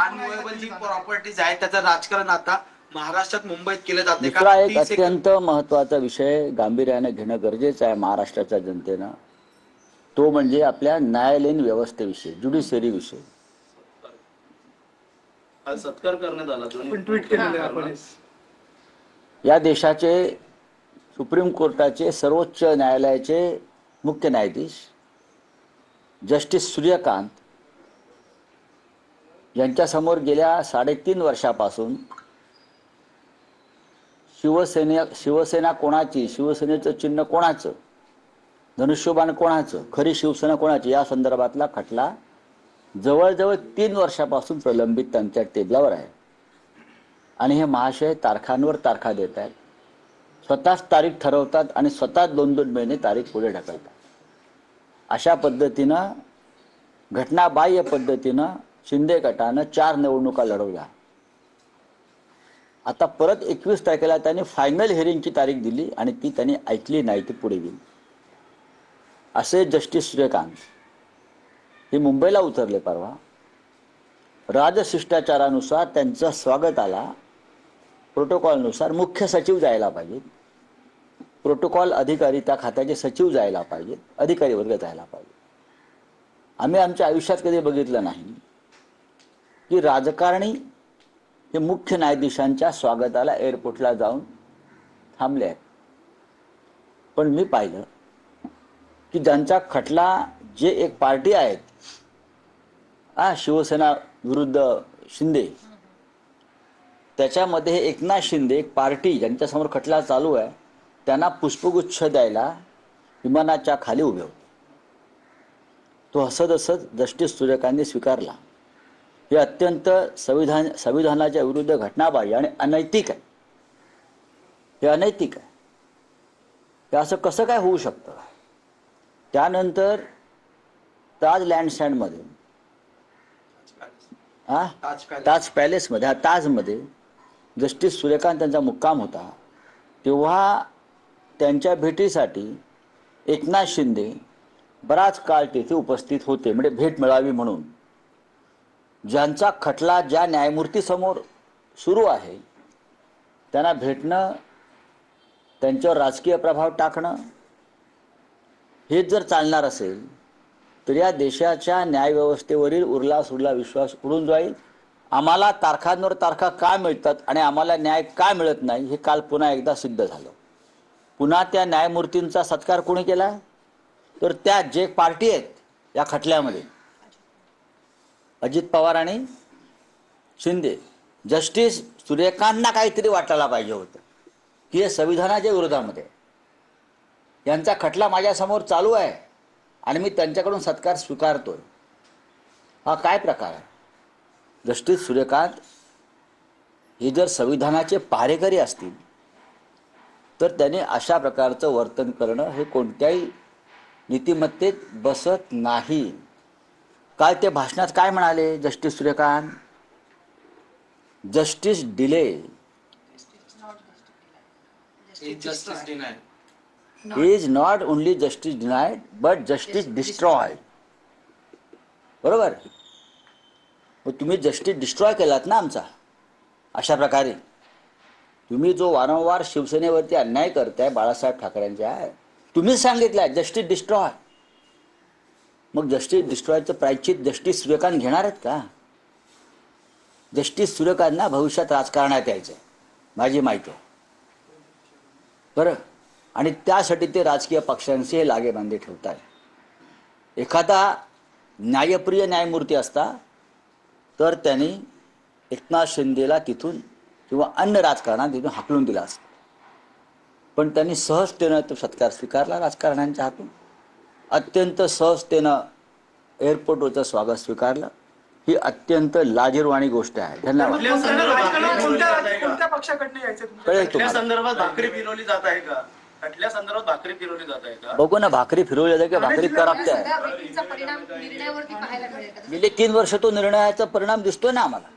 अनमोवेबल जी properties आहे त्याचं राजकारण आता महाराष्ट्रात मुंबईत केलं जाते. दुसरा एक अत्यंत महत्त्वाचा विषय गांभीर्याने घेणं गरजेचं आहे महाराष्ट्राच्या जनतेनं, तो म्हणजे आपल्या न्यायालयीन व्यवस्थेविषयी, ज्युडिशरी विषयी. सत्कार करण्यात आला. या देशाचे सुप्रीम कोर्टाचे सर्वोच्च न्यायालयाचे मुख्य न्यायाधीश जस्टिस सूर्यकांत यांच्यासमोर गेल्या 3.5 वर्षापासून शिवसेना कोणाची, शिवसेनेचं चिन्ह कोणाचं, धनुष्यबाण कोणाचं, खरी शिवसेना कोणाची या संदर्भातला खटला जवळजवळ 3 वर्षापासून प्रलंबित त्यांच्या टेबलावर आहे. आणि हे महाशय तारखांवर तारखा देत आहेत, स्वतःच तारीख ठरवतात आणि स्वतः 2-2 महिने तारीख पुढे ढकलतात. अशा पद्धतीनं घटनाबाह्य पद्धतीनं शिंदे गटानं 4 निवडणुका लढवल्या. आता परत 21 तारखेला त्यांनी फायनल हिअरिंगची तारीख दिली आणि ती त्यांनी ऐकली नाही, ती पुढे गेली. असे जस्टिस सूर्यकांत हे मुंबईला उतरले परवा. राजशिष्टाचारानुसार त्यांचं स्वागताला प्रोटोकॉलनुसार मुख्य सचिव जायला पाहिजेत, प्रोटोकॉल अधिकारी त्या खात्याचे सचिव जायला पाहिजेत, अधिकारी वर्ग जायला पाहिजे. आम्ही आमच्या आयुष्यात कधी बघितलं नाही की राजकारणी हे मुख्य न्यायाधीशांच्या स्वागताला एअरपोर्टला जाऊन थांबले आहेत. पण मी पाहिलं की ज्यांचा खटला, जे एक पार्टी आहेत शिवसेना विरुद्ध शिंदे, त्याच्यामध्ये एकनाथ शिंदे एक पार्टी ज्यांच्यासमोर खटला चालू आहे, त्यांना पुष्पगुच्छ द्यायला विमानाच्या खाली उभे होते. तो हसत हसत जस्टिस सूर्यकांतने स्वीकारला. हे अत्यंत संविधानाच्या विरुद्ध घटनाबाह्य आणि अनैतिक आहे. हे अनैतिक आहे. हे असं कसं काय होऊ शकतं? त्यानंतर ताज लँडस्टँडमध्ये, ताज पॅलेसमध्ये, ताजमध्ये जस्टिस सूर्यकांत यांचा मुक्काम होता. तेव्हा त्यांच्या भेटीसाठी एकनाथ शिंदे बराच काळ तेथे उपस्थित होते, म्हणजे भेट मिळावी म्हणून. ज्यांचा खटला ज्या न्यायमूर्तीसमोर सुरू आहे त्यांना भेटणं, त्यांच्यावर राजकीय प्रभाव टाकणं, हेच जर चालणार असेल तर या देशाच्या न्यायव्यवस्थेवरील उरला सुरला विश्वास उडून जाईल. आम्हाला तारखांवर तारखा का मिळतात आणि आम्हाला न्याय का मिळत नाही हे काल पुन्हा एकदा सिद्ध झालं. पुन्हा त्या न्यायमूर्तींचा सत्कार कोणी केला? तर त्या जे पार्टी आहेत या खटल्यामध्ये, अजित पवार आणि शिंदे. जस्टिस सूर्यकांतना काहीतरी वाटायला पाहिजे होतं की हे संविधानाच्या विरोधामध्ये, यांचा खटला माझ्यासमोर चालू आहे आणि मी त्यांच्याकडून सत्कार स्वीकारतोय. हा काय प्रकार आहे? जस्टिस सूर्यकांत हे जर संविधानाचे पहारेकरी असतील तर त्याने अशा प्रकारचं वर्तन करणं हे कोणत्याही नीतिमत्तेत बसत नाही. काल ते भाषणात काय म्हणाले justice Suryakant? Justice delay is not only justice denied but justice destroyed. बरोबर? मग तुम्ही जस्टिस डिस्ट्रॉय केलात ना आमचा. अशा प्रकारे तुम्ही जो वारंवार शिवसेनेवरती अन्याय करताय बाळासाहेब ठाकरेंच्या, तुम्हीच सांगितलंय जस्टिस डिस्ट्रॉय. मग जस्टिस डिस्ट्रॉयचं प्रायश्चित जस्टिस सूर्यकांत घेणार आहेत का? जस्टिस सूर्यकांतना भविष्यात राजकारणात यायचं माझी माहिती आहे, बरं. आणि त्यासाठी ते राजकीय पक्षांशी हे लागेबांधे ठेवतात. एखादा न्यायप्रिय न्यायमूर्ती असता तर त्यांनी एकनाथ शिंदेला तिथून किंवा अन्य राजकारणात तिथून हाकलून दिला असतं. पण त्यांनी सहजतेनं तो सत्कार स्वीकारला राजकारण्यांच्या हातून. अत्यंत सहजतेनं एअरपोर्टवरचं स्वागत स्वीकारलं. ही अत्यंत लाजिरवाणी गोष्ट आहे. धन्यवाद. कोणत्या पक्षाकडनं यायचं संदर्भात भाकरी फिरवली जात आहे का? खटल्या संदर्भात भाकरी फिरवली जात आहे का? बघू ना, भाकरी फिरवली जाते की भाकरी करप्ट आहे. गेले 3 वर्ष तो निर्णयाचा परिणाम दिसतोय ना आम्हाला.